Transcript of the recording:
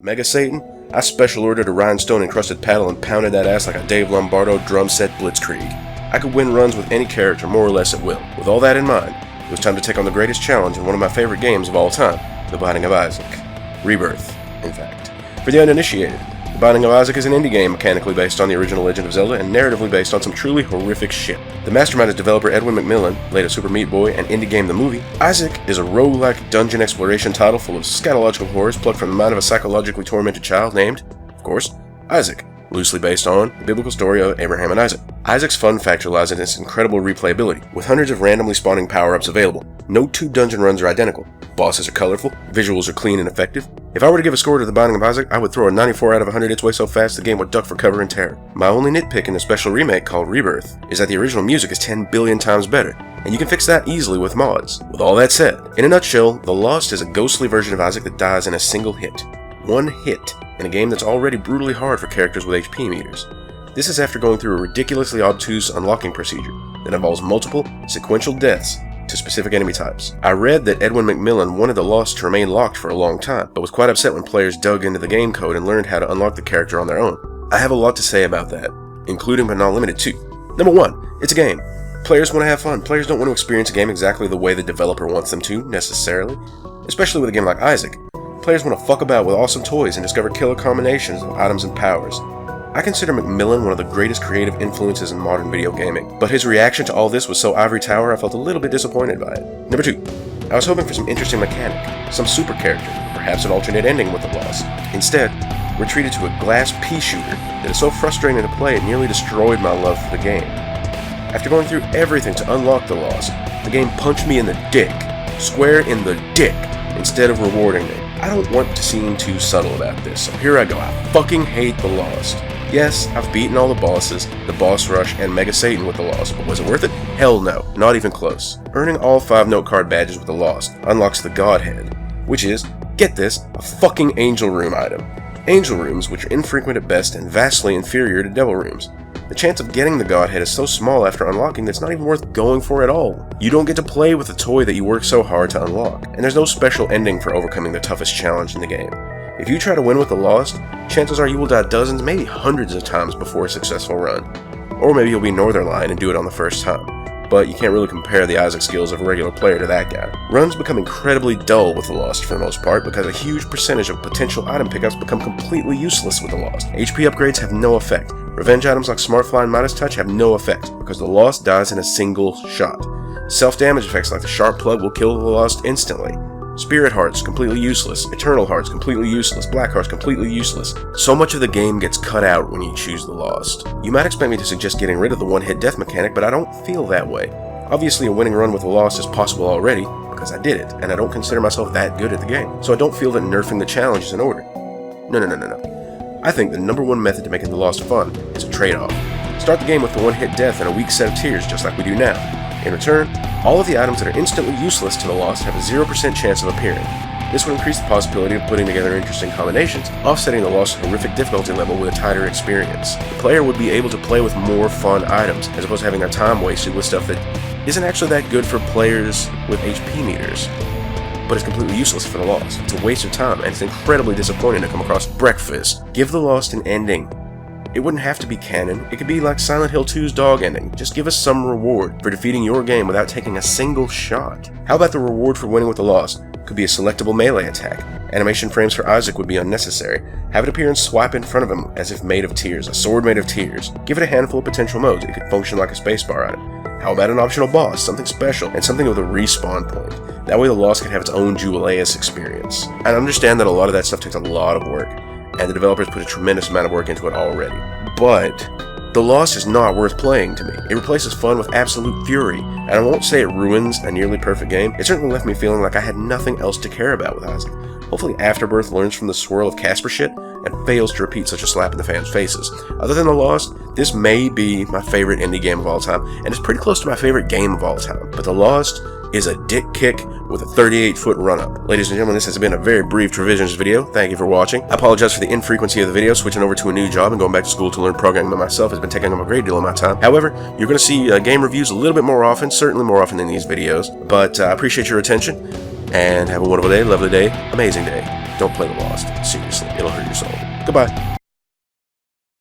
Mega Satan? I special ordered a rhinestone encrusted paddle and pounded that ass like a Dave Lombardo drum set blitzkrieg. I could win runs with any character more or less at will. With all that in mind, it was time to take on the greatest challenge in one of my favorite games of all time, The Binding of Isaac. Rebirth, in fact. For the uninitiated, The Binding of Isaac is an indie game mechanically based on the original Legend of Zelda and narratively based on some truly horrific shit. The mastermind is developer Edwin McMillen, later Super Meat Boy, and indie game The Movie. Isaac is a roguelike dungeon exploration title full of scatological horrors plucked from the mind of a psychologically tormented child named, of course, Isaac, loosely based on the biblical story of Abraham and Isaac. Isaac's fun factor lies in its incredible replayability, with hundreds of randomly spawning power-ups available. No two dungeon runs are identical. Bosses are colorful, visuals are clean and effective. If I were to give a score to The Binding of Isaac, I would throw a 94 out of 100 its way so fast the game would duck for cover in terror. My only nitpick in the special remake called Rebirth is that the original music is 10 billion times better, and you can fix that easily with mods. With all that said, in a nutshell, The Lost is a ghostly version of Isaac that dies in a single hit. One hit, in a game that's already brutally hard for characters with HP meters. This is after going through a ridiculously obtuse unlocking procedure that involves multiple, sequential deaths to specific enemy types. I read that Edwin McMillen wanted The Lost to remain locked for a long time, but was quite upset when players dug into the game code and learned how to unlock the character on their own. I have a lot to say about that, including but not limited to. Number 1, it's a game. Players want to have fun. Players don't want to experience a game exactly the way the developer wants them to, necessarily. Especially with a game like Isaac. Players want to fuck about with awesome toys and discover killer combinations of items and powers. I consider McMillen one of the greatest creative influences in modern video gaming, but his reaction to all this was so ivory tower I felt a little bit disappointed by it. Number 2, I was hoping for some interesting mechanic, some super character, perhaps an alternate ending with The Lost. Instead, we're treated to a glass pea shooter that is so frustrating to play it nearly destroyed my love for the game. After going through everything to unlock The Lost, the game punched me in the dick, square in the dick, instead of rewarding me. I don't want to seem too subtle about this, so here I go. I fucking hate The Lost. Yes, I've beaten all the bosses, the boss rush, and Mega Satan with The Lost, but was it worth it? Hell no, not even close. Earning all 5 note card badges with The Lost unlocks the Godhead, which is, get this, a fucking Angel Room item. Angel Rooms, which are infrequent at best and vastly inferior to Devil Rooms. The chance of getting the Godhead is so small after unlocking that it's not even worth going for at all. You don't get to play with the toy that you work so hard to unlock, and there's no special ending for overcoming the toughest challenge in the game. If you try to win with The Lost, chances are you will die dozens, maybe hundreds of times before a successful run. Or maybe you'll be Northernline and do it on the first time. But you can't really compare the Isaac skills of a regular player to that guy. Runs become incredibly dull with The Lost for the most part because a huge percentage of potential item pickups become completely useless with The Lost. HP upgrades have no effect. Revenge items like Smart Fly and Midas Touch have no effect because The Lost dies in a single shot. Self-damage effects like the Sharp Plug will kill The Lost instantly. Spirit Hearts, completely useless. Eternal Hearts, completely useless. Black Hearts, completely useless. So much of the game gets cut out when you choose The Lost. You might expect me to suggest getting rid of the one-hit death mechanic, but I don't feel that way. Obviously, a winning run with The Lost is possible already, because I did it, and I don't consider myself that good at the game, so I don't feel that nerfing the challenge is in order. No. I think the number one method to making The Lost fun is a trade-off. Start the game with the one-hit death and a weak set of tears, just like we do now. In return, all of the items that are instantly useless to The Lost have a 0% chance of appearing. This would increase the possibility of putting together interesting combinations, offsetting The Lost's horrific difficulty level with a tighter experience. The player would be able to play with more fun items, as opposed to having their time wasted with stuff that isn't actually that good for players with HP meters, but is completely useless for The Lost. It's a waste of time, and it's incredibly disappointing to come across breakfast. Give The Lost an ending. It wouldn't have to be canon, it could be like Silent Hill 2's dog ending. Just give us some reward for defeating your game without taking a single shot. How about the reward for winning with The Lost? Could be a selectable melee attack. Animation frames for Isaac would be unnecessary. Have it appear and swipe in front of him as if made of tears, a sword made of tears. Give it a handful of potential modes, it could function like a spacebar item. How about an optional boss, something special, and something with a respawn point? That way The Lost could have its own Jubileus experience. I understand that a lot of that stuff takes a lot of work, and the developers put a tremendous amount of work into it already. But The Lost is not worth playing to me. It replaces fun with absolute fury, and I won't say it ruins a nearly perfect game. It certainly left me feeling like I had nothing else to care about with Isaac. Hopefully Afterbirth learns from the swirl of Casper shit and fails to repeat such a slap in the fans' faces. Other than The Lost, this may be my favorite indie game of all time, and it's pretty close to my favorite game of all time. But The Lost is a dick kick with a 38-foot run-up. Ladies and gentlemen, this has been a very brief Trevisions video. Thank you for watching. I apologize for the infrequency of the video. Switching over to a new job and going back to school to learn programming by myself has been taking up a great deal of my time. However, you're going to see game reviews a little bit more often, certainly more often than these videos. But I appreciate your attention, and have a wonderful day, lovely day, amazing day. Don't play the Lost. Seriously, it'll hurt your soul. Goodbye.